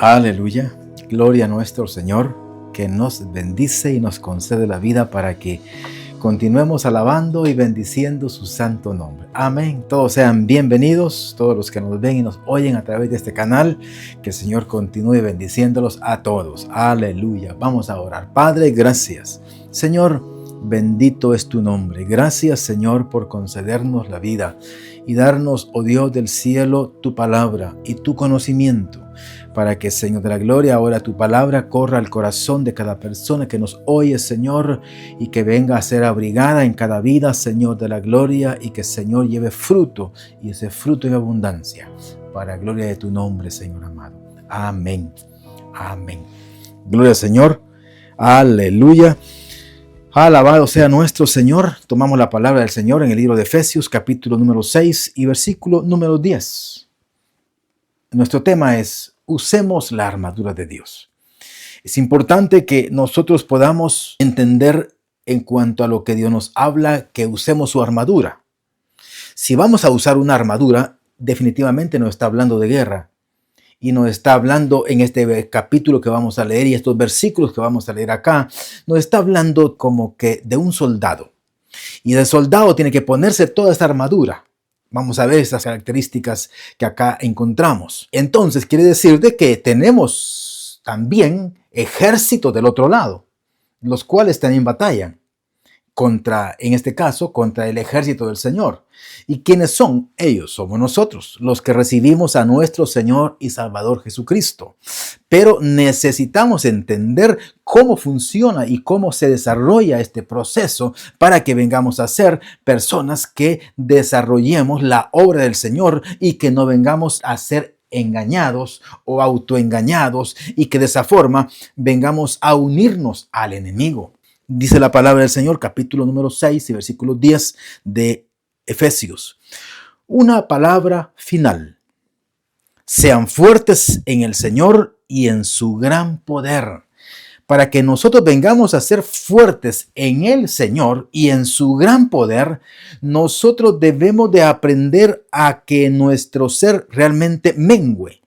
Aleluya, gloria a nuestro Señor, que nos bendice y nos concede la vida para que continuemos alabando y bendiciendo su santo nombre. Amén. Todos sean bienvenidos, todos los que nos ven y nos oyen a través de este canal. Que el Señor continúe bendiciéndolos a todos. Aleluya. Vamos a orar. Padre, gracias. Señor, bendito es tu nombre. Gracias, Señor, por concedernos la vida y darnos, oh Dios del cielo, tu palabra y tu conocimiento, para que, Señor de la gloria, ahora tu palabra corra al corazón de cada persona que nos oye, Señor, y que venga a ser abrigada en cada vida, Señor de la gloria, y que, Señor, lleve fruto, y ese fruto en abundancia, para gloria de tu nombre, Señor amado. Amén. Amén. Gloria al Señor. Aleluya. Alabado sea nuestro Señor. Tomamos la palabra del Señor en el libro de Efesios, capítulo número 6 y versículo número 10. Nuestro tema es: usemos la armadura de Dios. Es importante que nosotros podamos entender en cuanto a lo que Dios nos habla, que usemos su armadura. Si vamos a usar una armadura, definitivamente nos está hablando de guerra. Y nos está hablando en este capítulo que vamos a leer y estos versículos que vamos a leer acá, nos está hablando como que de un soldado. Y el soldado tiene que ponerse toda esta armadura. Vamos a ver estas características que acá encontramos. Entonces quiere decir de que tenemos también ejércitos del otro lado, los cuales también batallan contra, en este caso, contra el ejército del Señor. ¿Y quiénes son ellos? Somos nosotros, los que recibimos a nuestro Señor y Salvador Jesucristo. Pero necesitamos entender cómo funciona y cómo se desarrolla este proceso para que vengamos a ser personas que desarrollemos la obra del Señor y que no vengamos a ser engañados o autoengañados y que de esa forma vengamos a unirnos al enemigo. Dice la palabra del Señor, capítulo número 6 y versículo 10 de Efesios. Una palabra final. Sean fuertes en el Señor y en su gran poder. Para que nosotros vengamos a ser fuertes en el Señor y en su gran poder, nosotros debemos de aprender a que nuestro ser realmente mengüe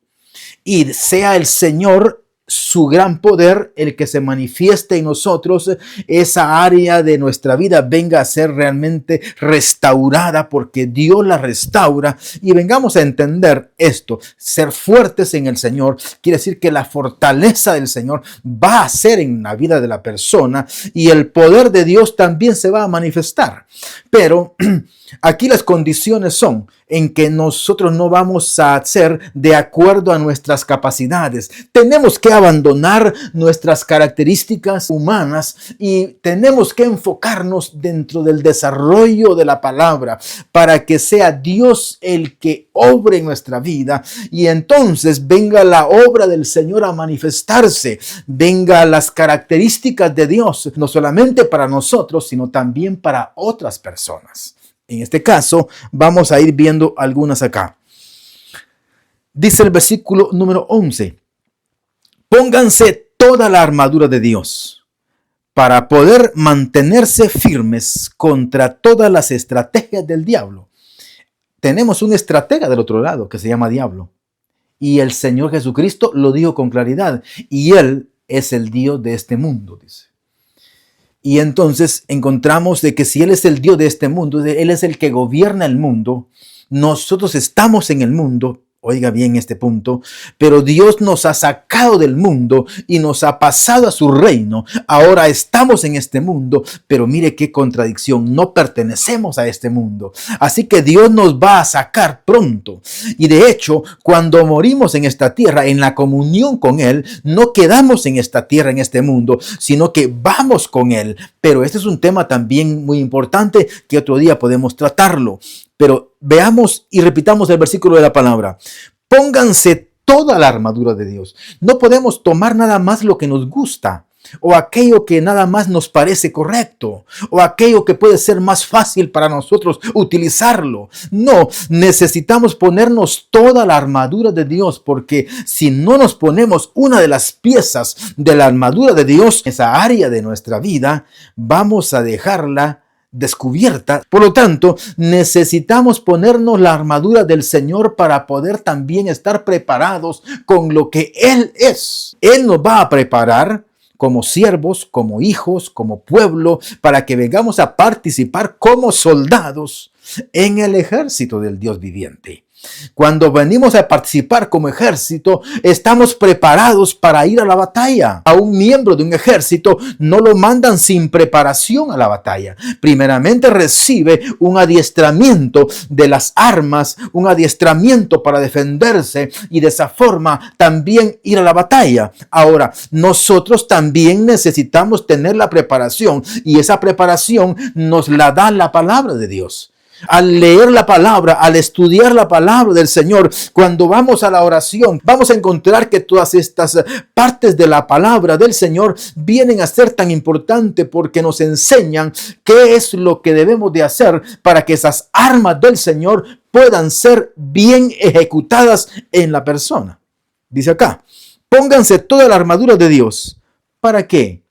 y sea el Señor, su gran poder, el que se manifieste en nosotros, esa área de nuestra vida venga a ser realmente restaurada porque Dios la restaura, y vengamos a entender esto. Ser fuertes en el Señor quiere decir que la fortaleza del Señor va a ser en la vida de la persona y el poder de Dios también se va a manifestar. Pero aquí las condiciones son en que nosotros no vamos a hacer de acuerdo a nuestras capacidades. Tenemos que abandonar nuestras características humanas y tenemos que enfocarnos dentro del desarrollo de la palabra para que sea Dios el que obre en nuestra vida y entonces venga la obra del Señor a manifestarse, venga las características de Dios, no solamente para nosotros, sino también para otras personas. En este caso, vamos a ir viendo algunas acá. Dice el versículo número 11. Pónganse toda la armadura de Dios para poder mantenerse firmes contra todas las estrategias del diablo. Tenemos un estratega del otro lado que se llama diablo. Y el Señor Jesucristo lo dijo con claridad. Y Él es el Dios de este mundo, dice. Y entonces encontramos de que si Él es el Dios de este mundo, Él es el que gobierna el mundo, nosotros estamos en el mundo, oiga bien este punto, pero Dios nos ha sacado del mundo y nos ha pasado a su reino. Ahora estamos en este mundo, pero mire qué contradicción, no pertenecemos a este mundo. Así que Dios nos va a sacar pronto. Y de hecho, cuando morimos en esta tierra, en la comunión con Él, no quedamos en esta tierra, en este mundo, sino que vamos con Él. Pero este es un tema también muy importante que otro día podemos tratarlo. Pero veamos y repitamos el versículo de la palabra. Pónganse toda la armadura de Dios. No podemos tomar nada más lo que nos gusta o aquello que nada más nos parece correcto o aquello que puede ser más fácil para nosotros utilizarlo. No, necesitamos ponernos toda la armadura de Dios, porque si no nos ponemos una de las piezas de la armadura de Dios, esa área de nuestra vida, vamos a dejarla descubierta. Por lo tanto, necesitamos ponernos la armadura del Señor para poder también estar preparados con lo que Él es. Él nos va a preparar como siervos, como hijos, como pueblo, para que vengamos a participar como soldados en el ejército del Dios viviente. Cuando venimos a participar como ejército, estamos preparados para ir a la batalla. A un miembro de un ejército no lo mandan sin preparación a la batalla. Primeramente recibe un adiestramiento de las armas, un adiestramiento para defenderse y de esa forma también ir a la batalla. Ahora, nosotros también necesitamos tener la preparación y esa preparación nos la da la palabra de Dios. Al leer la palabra, al estudiar la palabra del Señor, cuando vamos a la oración, vamos a encontrar que todas estas partes de la palabra del Señor vienen a ser tan importantes porque nos enseñan qué es lo que debemos de hacer para que esas armas del Señor puedan ser bien ejecutadas en la persona. Dice acá, pónganse toda la armadura de Dios. ¿Para qué?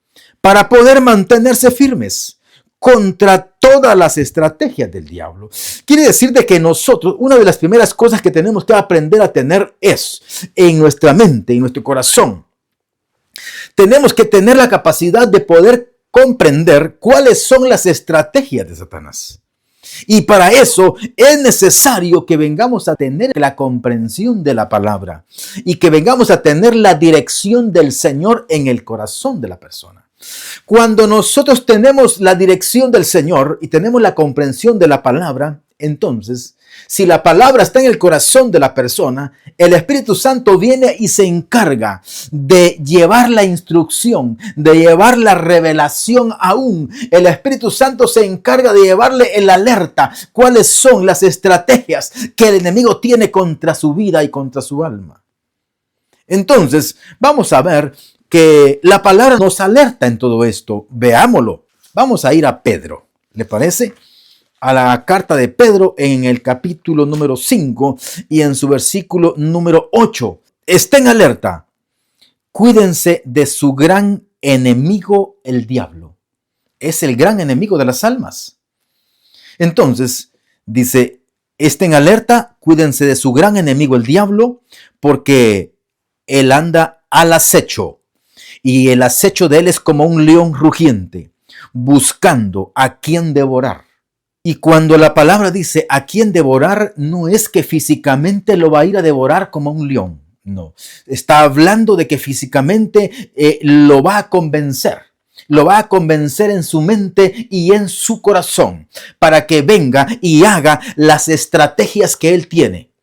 Para poder mantenerse firmes contra todas las estrategias del diablo. Quiere decir de que nosotros, una de las primeras cosas que tenemos que aprender a tener es en nuestra mente, en nuestro corazón. Tenemos que tener la capacidad de poder comprender cuáles son las estrategias de Satanás. Y para eso es necesario que vengamos a tener la comprensión de la palabra y que vengamos a tener la dirección del Señor en el corazón de la persona. Cuando nosotros tenemos la dirección del Señor y tenemos la comprensión de la palabra, entonces, si la palabra está en el corazón de la persona, el Espíritu Santo viene y se encarga de llevar la instrucción, de llevar la revelación aún. El Espíritu Santo se encarga de llevarle el alerta, cuáles son las estrategias que el enemigo tiene contra su vida y contra su alma. Entonces, vamos a ver que la palabra nos alerta en todo esto. Veámoslo. Vamos a ir a Pedro. ¿Le parece? A la carta de Pedro en el capítulo número 5 y en su versículo número 8. Estén alerta. Cuídense de su gran enemigo, el diablo. Es el gran enemigo de las almas. Entonces, dice, estén alerta, cuídense de su gran enemigo, el diablo, porque él anda al acecho. Y el acecho de él es como un león rugiente, buscando a quien devorar. Y cuando la palabra dice a quien devorar, no es que físicamente lo va a ir a devorar como un león. No, está hablando de que físicamente lo va a convencer. Lo va a convencer en su mente y en su corazón para que venga y haga las estrategias que él tiene.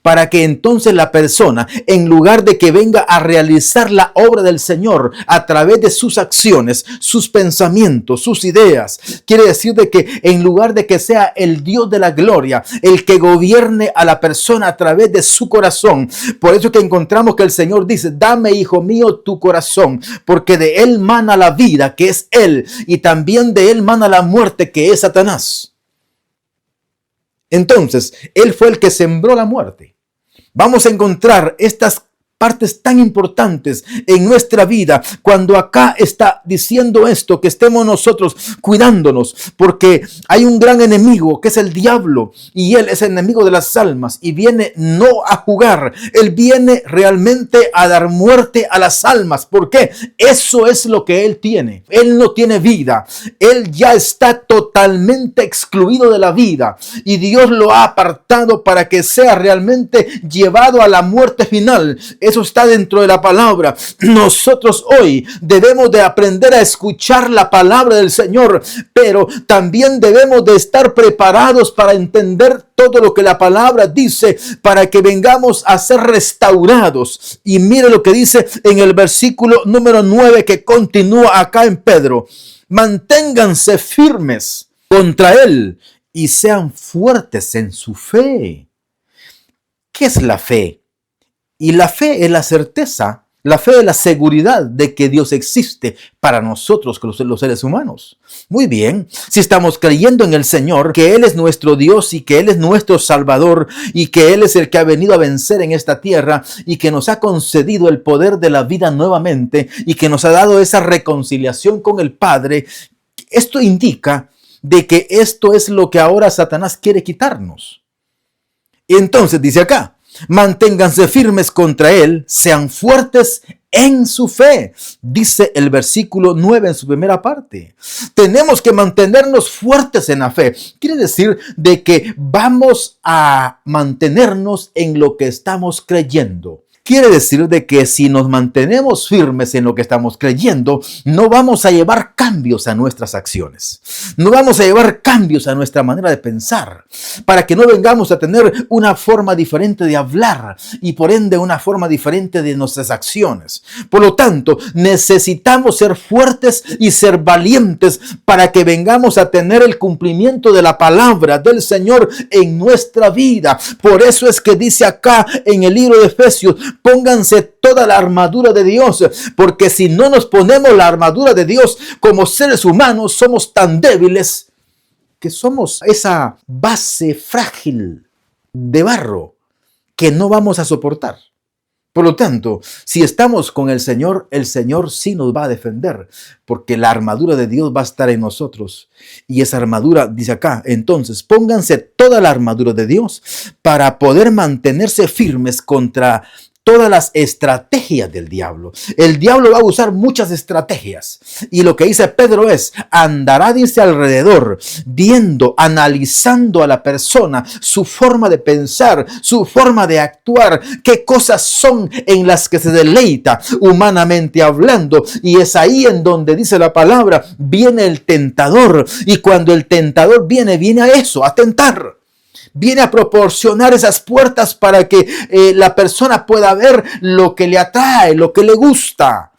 Para que entonces la persona, en lugar de que venga a realizar la obra del Señor a través de sus acciones, sus pensamientos, sus ideas, quiere decir de que en lugar de que sea el Dios de la gloria, el que gobierne a la persona a través de su corazón. Por eso que encontramos que el Señor dice, dame, hijo mío, tu corazón, porque de él mana la vida, que es él, y también de él mana la muerte, que es Satanás. Entonces, él fue el que sembró la muerte. Vamos a encontrar estas partes tan importantes en nuestra vida cuando acá está diciendo esto, que estemos nosotros cuidándonos, porque hay un gran enemigo que es el diablo y él es el enemigo de las almas y viene no a jugar, él viene realmente a dar muerte a las almas. ¿Por qué? Eso es lo que él tiene. Él no tiene vida, él ya está totalmente excluido de la vida y Dios lo ha apartado para que sea realmente llevado a la muerte final. Eso está dentro de la palabra. Nosotros hoy debemos de aprender a escuchar la palabra del Señor, pero también debemos de estar preparados para entender todo lo que la palabra dice para que vengamos a ser restaurados. Y mire lo que dice en el versículo número 9 que continúa acá en Pedro. Manténganse firmes contra él y sean fuertes en su fe. ¿Qué es la fe? Y la fe es la certeza, la fe es la seguridad de que Dios existe para nosotros, los seres humanos. Muy bien, si estamos creyendo en el Señor, que Él es nuestro Dios y que Él es nuestro Salvador y que Él es el que ha venido a vencer en esta tierra y que nos ha concedido el poder de la vida nuevamente y que nos ha dado esa reconciliación con el Padre, esto indica de que esto es lo que ahora Satanás quiere quitarnos. Entonces dice acá, manténganse firmes contra él, sean fuertes en su fe, dice el versículo 9 en su primera parte. Tenemos que mantenernos fuertes en la fe. Quiere decir de que vamos a mantenernos en lo que estamos creyendo. Quiere decir de que si nos mantenemos firmes en lo que estamos creyendo, no vamos a llevar cambios a nuestras acciones. No vamos a llevar cambios a nuestra manera de pensar, para que no vengamos a tener una forma diferente de hablar y por ende una forma diferente de nuestras acciones. Por lo tanto, necesitamos ser fuertes y ser valientes para que vengamos a tener el cumplimiento de la palabra del Señor en nuestra vida. Por eso es que dice acá en el libro de Efesios, pónganse toda la armadura de Dios, porque si no nos ponemos la armadura de Dios como seres humanos, somos tan débiles que somos esa base frágil de barro que no vamos a soportar. Por lo tanto, si estamos con el Señor sí nos va a defender, porque la armadura de Dios va a estar en nosotros. Y esa armadura, dice acá, entonces, pónganse toda la armadura de Dios para poder mantenerse firmes contra todas las estrategias del diablo. El diablo va a usar muchas estrategias. Y lo que dice Pedro es, andará, dice, alrededor, viendo, analizando a la persona, su forma de pensar, su forma de actuar, qué cosas son en las que se deleita humanamente hablando. Y es ahí en donde dice la palabra, viene el tentador. Y cuando el tentador viene a eso, a tentar. Viene a proporcionar esas puertas para que la persona pueda ver lo que le atrae, lo que le gusta.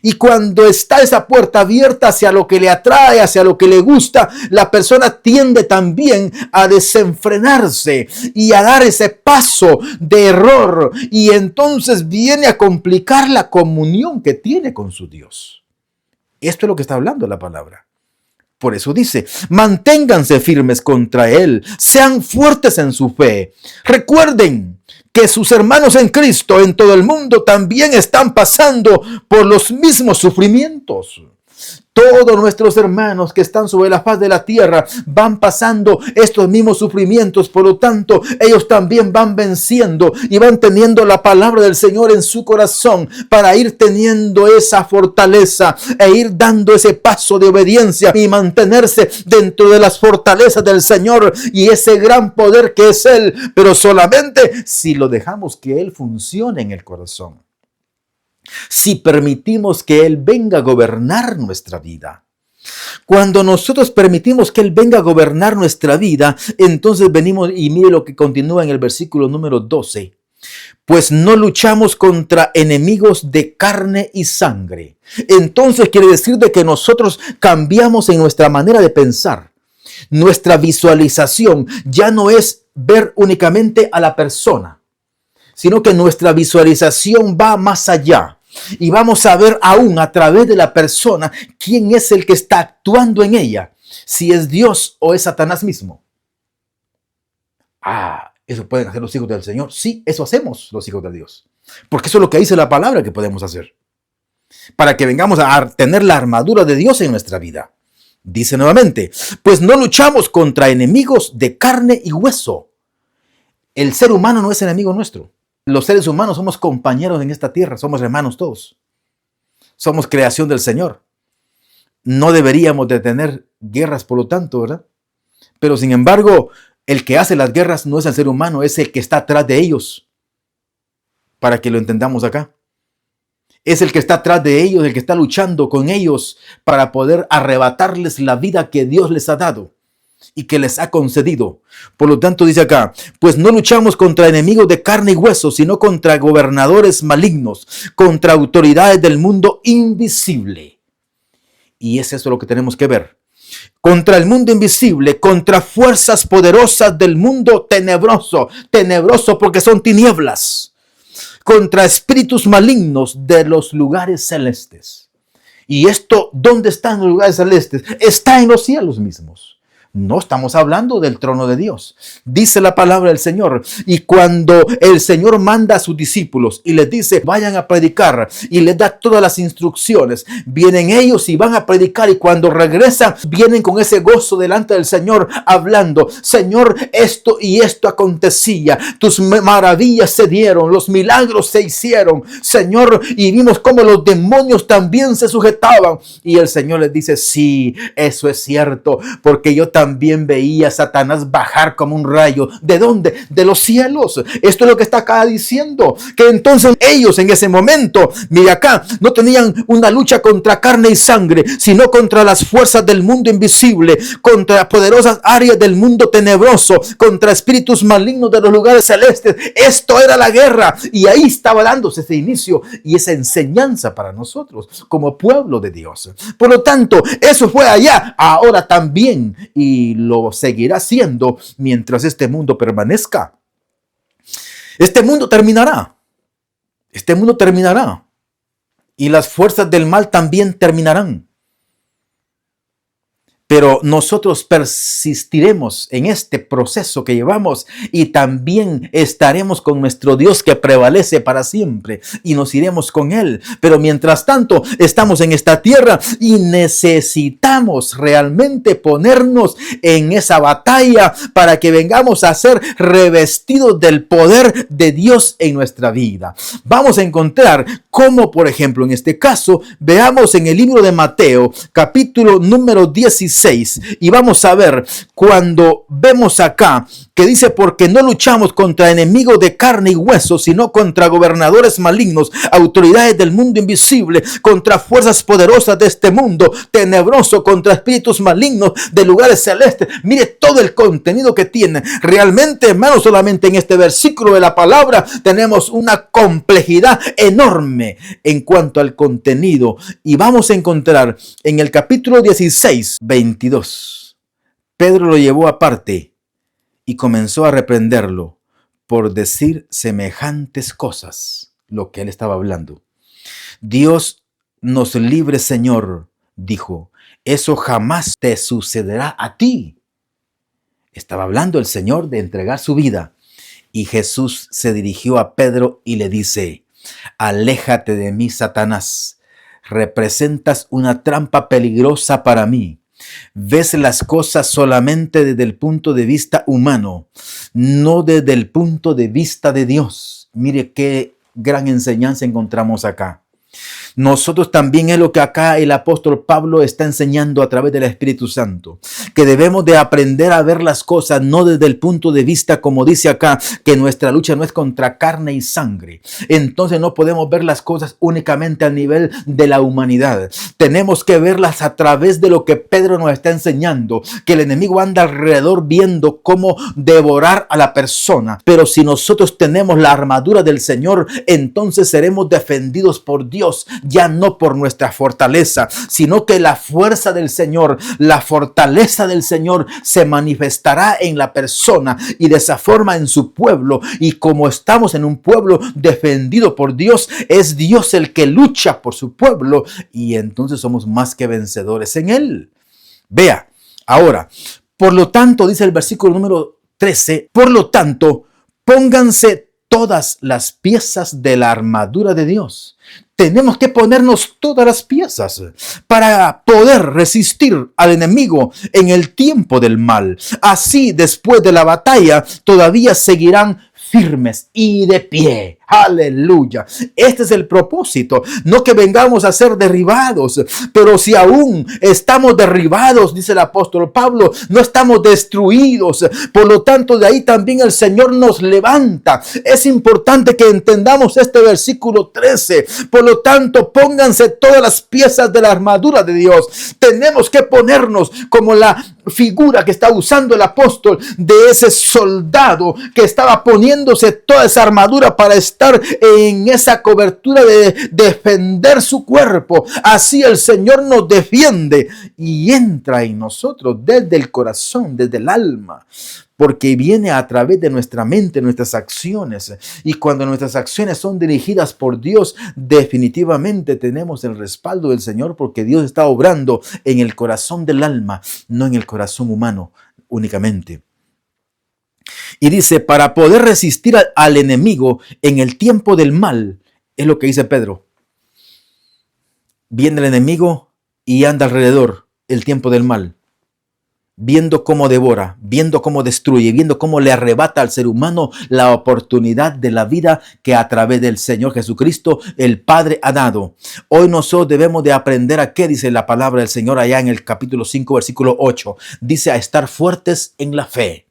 Y cuando está esa puerta abierta hacia lo que le atrae, hacia lo que le gusta, la persona tiende también a desenfrenarse y a dar ese paso de error. Y entonces viene a complicar la comunión que tiene con su Dios. Esto es lo que está hablando la palabra. Por eso dice, manténganse firmes contra él, sean fuertes en su fe. Recuerden que sus hermanos en Cristo en todo el mundo también están pasando por los mismos sufrimientos. Todos nuestros hermanos que están sobre la faz de la tierra van pasando estos mismos sufrimientos. Por lo tanto, ellos también van venciendo y van teniendo la palabra del Señor en su corazón para ir teniendo esa fortaleza e ir dando ese paso de obediencia y mantenerse dentro de las fortalezas del Señor y ese gran poder que es Él. Pero solamente si lo dejamos que Él funcione en el corazón. Si permitimos que Él venga a gobernar nuestra vida. Cuando nosotros permitimos que Él venga a gobernar nuestra vida, entonces venimos y mire lo que continúa en el versículo número 12. Pues no luchamos contra enemigos de carne y sangre. Entonces quiere decir de que nosotros cambiamos en nuestra manera de pensar. Nuestra visualización ya no es ver únicamente a la persona, sino que nuestra visualización va más allá. Y vamos a ver aún a través de la persona quién es el que está actuando en ella. Si es Dios o es Satanás mismo. ¿Eso pueden hacer los hijos del Señor? Sí, eso hacemos los hijos de Dios. Porque eso es lo que dice la palabra que podemos hacer. Para que vengamos a tener la armadura de Dios en nuestra vida. Dice nuevamente, pues no luchamos contra enemigos de carne y hueso. El ser humano no es enemigo nuestro. Los seres humanos somos compañeros en esta tierra, somos hermanos todos. Somos creación del Señor. No deberíamos de tener guerras por lo tanto, ¿verdad? Pero sin embargo, el que hace las guerras no es el ser humano, es el que está atrás de ellos. Para que lo entendamos acá. Es el que está atrás de ellos, el que está luchando con ellos para poder arrebatarles la vida que Dios les ha dado y que les ha concedido. Por lo tanto dice acá, pues no luchamos contra enemigos de carne y hueso, sino contra gobernadores malignos, contra autoridades del mundo invisible. Y es eso lo que tenemos que ver. Contra el mundo invisible, contra fuerzas poderosas del mundo tenebroso. Tenebroso porque son tinieblas. Contra espíritus malignos de los lugares celestes. Y esto, ¿dónde están los lugares celestes? Está en los cielos mismos. No estamos hablando del trono de Dios. Dice la palabra del Señor. Y cuando el Señor manda a sus discípulos y les dice, vayan a predicar, y les da todas las instrucciones, vienen ellos y van a predicar, y cuando regresan, vienen con ese gozo delante del Señor, hablando, Señor, esto y esto acontecía, tus maravillas se dieron, los milagros se hicieron, Señor, y vimos cómo los demonios también se sujetaban. Y el Señor les dice, sí, eso es cierto, porque yo también veía a Satanás bajar como un rayo. ¿De dónde? De los cielos. Esto es lo que está acá diciendo, que entonces ellos en ese momento, mire acá, no tenían una lucha contra carne y sangre, sino contra las fuerzas del mundo invisible, contra poderosas áreas del mundo tenebroso, contra espíritus malignos de los lugares celestes. Esto era la guerra, y ahí estaba dándose ese inicio y esa enseñanza para nosotros como pueblo de Dios. Por lo tanto, eso fue allá, ahora también, y lo seguirá siendo mientras este mundo permanezca. Este mundo terminará. Este mundo terminará. Y las fuerzas del mal también terminarán. Pero nosotros persistiremos en este proceso que llevamos y también estaremos con nuestro Dios que prevalece para siempre y nos iremos con Él. Pero mientras tanto estamos en esta tierra y necesitamos realmente ponernos en esa batalla para que vengamos a ser revestidos del poder de Dios en nuestra vida. Vamos a encontrar cómo, por ejemplo, en este caso, veamos en el libro de Mateo, capítulo número 16, y vamos a ver cuando vemos acá que dice, porque no luchamos contra enemigos de carne y hueso, sino contra gobernadores malignos, autoridades del mundo invisible, contra fuerzas poderosas de este mundo tenebroso, contra espíritus malignos de lugares celestes. Mire todo el contenido que tiene. Realmente, hermanos, solamente en este versículo de la palabra tenemos una complejidad enorme en cuanto al contenido. Y vamos a encontrar en el capítulo 16, 22. Pedro lo llevó aparte y comenzó a reprenderlo por decir semejantes cosas, lo que él estaba hablando. Dios nos libre, Señor, dijo, eso jamás te sucederá a ti. Estaba hablando el Señor de entregar su vida. Y Jesús se dirigió a Pedro y le dice, aléjate de mí, Satanás, representas una trampa peligrosa para mí. Ves las cosas solamente desde el punto de vista humano, no desde el punto de vista de Dios. Mire qué gran enseñanza encontramos acá. Nosotros también es lo que acá el apóstol Pablo está enseñando a través del Espíritu Santo, que debemos de aprender a ver las cosas no desde el punto de vista, como dice acá, que nuestra lucha no es contra carne y sangre. Entonces no podemos ver las cosas únicamente al nivel de la humanidad. Tenemos que verlas a través de lo que Pedro nos está enseñando, que el enemigo anda alrededor viendo cómo devorar a la persona. Pero si nosotros tenemos la armadura del Señor, entonces seremos defendidos por Dios, ya no por nuestra fortaleza, sino que la fuerza del Señor, la fortaleza del Señor se manifestará en la persona y de esa forma en su pueblo. Y como estamos en un pueblo defendido por Dios, es Dios el que lucha por su pueblo y entonces somos más que vencedores en él. Vea, ahora, por lo tanto, dice el versículo número 13, por lo tanto, pónganse todas las piezas de la armadura de Dios. Tenemos que ponernos todas las piezas para poder resistir al enemigo en el tiempo del mal. Así, después de la batalla, todavía seguirán firmes y de pie. Aleluya. Este es el propósito. No que vengamos a ser derribados, pero si aún estamos derribados, dice el apóstol Pablo, no estamos destruidos. Por lo tanto, de ahí también el Señor nos levanta. Es importante que entendamos este versículo 13. Por lo tanto, pónganse todas las piezas de la armadura de Dios. Tenemos que ponernos como la figura que está usando el apóstol de ese soldado que estaba poniéndose toda esa armadura para estar en esa cobertura de defender su cuerpo. Así el Señor nos defiende y entra en nosotros desde el corazón, desde el alma, porque viene a través de nuestra mente, nuestras acciones. Y cuando nuestras acciones son dirigidas por Dios, definitivamente tenemos el respaldo del Señor, porque Dios está obrando en el corazón del alma, no en el corazón humano únicamente. Y dice, para poder resistir al enemigo en el tiempo del mal, es lo que dice Pedro. Viene el enemigo y anda alrededor el tiempo del mal, viendo cómo devora, viendo cómo destruye, viendo cómo le arrebata al ser humano la oportunidad de la vida que a través del Señor Jesucristo el Padre ha dado. Hoy nosotros debemos de aprender a qué dice la palabra del Señor allá en el capítulo 5, versículo 8. Dice a estar fuertes en la fe.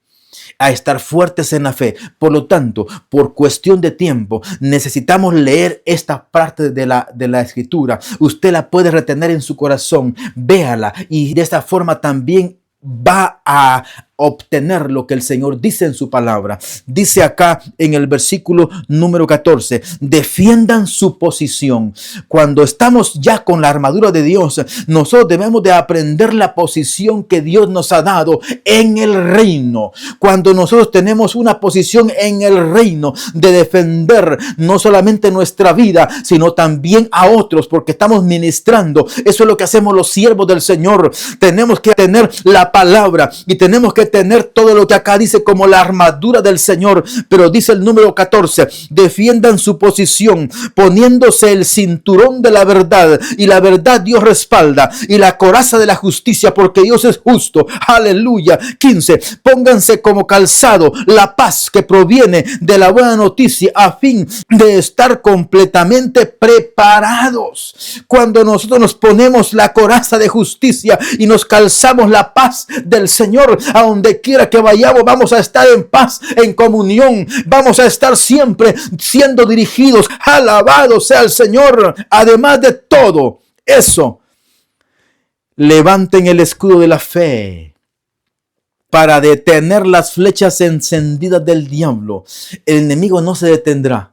A estar fuertes en la fe. Por lo tanto, por cuestión de tiempo, necesitamos leer esta parte de la escritura. Usted la puede retener en su corazón, véala, y de esta forma también va a obtener lo que el Señor dice en su palabra. Dice acá en el versículo número 14, defiendan su posición. Cuando estamos ya con la armadura de Dios, nosotros debemos de aprender la posición que Dios nos ha dado en el reino. Cuando nosotros tenemos una posición en el reino de defender no solamente nuestra vida, sino también a otros, porque estamos ministrando. Eso es lo que hacemos los siervos del Señor. Tenemos que tener la palabra y tenemos que tener todo lo que acá dice como la armadura del Señor. Pero dice el número 14, defiendan su posición poniéndose el cinturón de la verdad, y la verdad Dios respalda, y la coraza de la justicia, porque Dios es justo. Aleluya. 15, pónganse como calzado la paz que proviene de la buena noticia, a fin de estar completamente preparados. Cuando nosotros nos ponemos la coraza de justicia y nos calzamos la paz del Señor, a donde quiera que vayamos vamos a estar en paz, en comunión, vamos a estar siempre siendo dirigidos. Alabado sea el Señor. Además de todo eso, levanten el escudo de la fe para detener las flechas encendidas del diablo. El enemigo no se detendrá.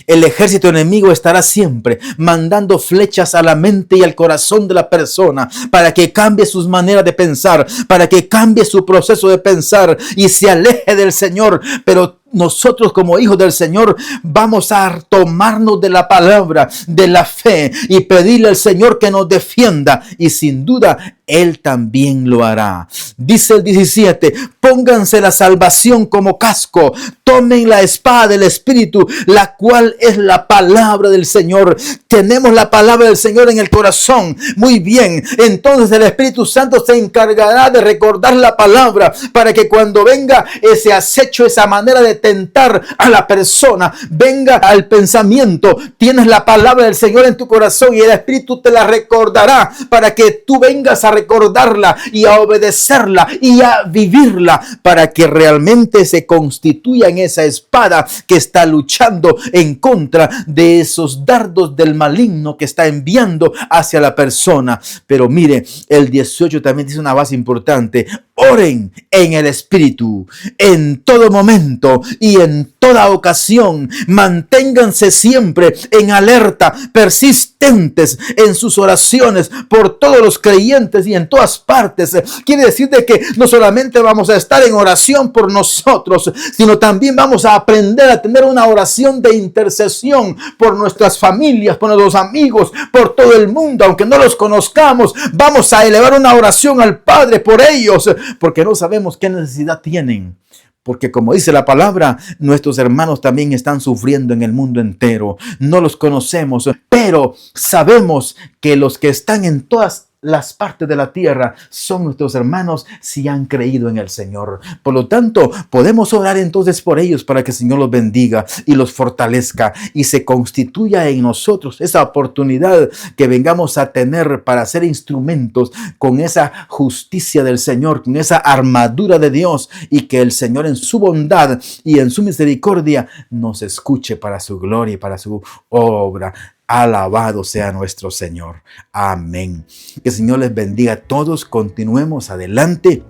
El ejército enemigo estará siempre mandando flechas a la mente y al corazón de la persona para que cambie sus maneras de pensar, para que cambie su proceso de pensar y se aleje del Señor. Pero nosotros como hijos del Señor vamos a tomarnos de la palabra, de la fe, y pedirle al Señor que nos defienda, y sin duda Él también lo hará. Dice el 17, pónganse la salvación como casco, tomen la espada del Espíritu, la cual es la palabra del Señor. Tenemos la palabra del Señor en el corazón. Muy bien, entonces el Espíritu Santo se encargará de recordar la palabra para que cuando venga ese acecho, esa manera de tentar a la persona, venga al pensamiento, tienes la palabra del Señor en tu corazón y el Espíritu te la recordará para que tú vengas a recordarla y a obedecerla y a vivirla, para que realmente se constituya en esa espada que está luchando en contra de esos dardos del maligno que está enviando hacia la persona. Pero mire, el 18 también dice una base importante: oren en el Espíritu en todo momento y en toda ocasión. Manténganse siempre en alerta, persistentes en sus oraciones por todos los creyentes y en todas partes. Quiere decir de que no solamente vamos a estar en oración por nosotros, sino también vamos a aprender a tener una oración de intercesión por nuestras familias, por nuestros amigos, por todo el mundo. Aunque no los conozcamos, vamos a elevar una oración al Padre por ellos, porque no sabemos qué necesidad tienen. Porque como dice la palabra, nuestros hermanos también están sufriendo en el mundo entero. No los conocemos, pero sabemos que los que están en todas las partes de la tierra son nuestros hermanos si han creído en el Señor. Por lo tanto, podemos orar entonces por ellos para que el Señor los bendiga y los fortalezca y se constituya en nosotros esa oportunidad que vengamos a tener para ser instrumentos con esa justicia del Señor, con esa armadura de Dios, y que el Señor en su bondad y en su misericordia nos escuche para su gloria y para su obra. Alabado sea nuestro Señor. Amén. Que el Señor les bendiga a todos. Continuemos adelante.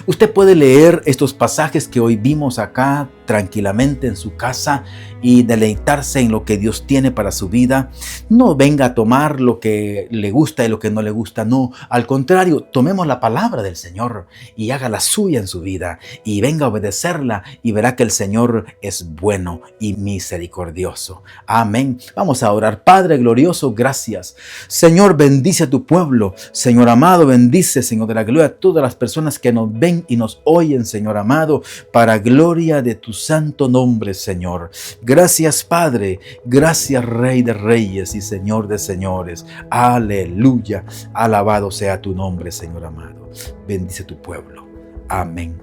Usted puede leer estos pasajes que hoy vimos acá, tranquilamente en su casa y deleitarse en lo que Dios tiene para su vida. No venga a tomar lo que le gusta y lo que no le gusta, no. Al contrario, tomemos la palabra del Señor y haga la suya en su vida y venga a obedecerla y verá que el Señor es bueno y misericordioso. Amén. Vamos a orar. Padre glorioso, gracias. Señor, bendice a tu pueblo. Señor amado, bendice, Señor de la gloria, a todas las personas que nos ven y nos oyen, Señor amado, para gloria de tu santo nombre, Señor. Gracias, Padre. Gracias, Rey de Reyes y Señor de Señores. Aleluya. Alabado sea tu nombre, Señor amado. Bendice tu pueblo. Amén.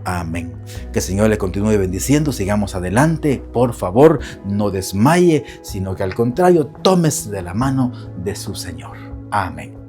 Amén. Que el Señor le continúe bendiciendo. Sigamos adelante. Por favor, no desmaye, sino que al contrario, tómese de la mano de su Señor. Amén.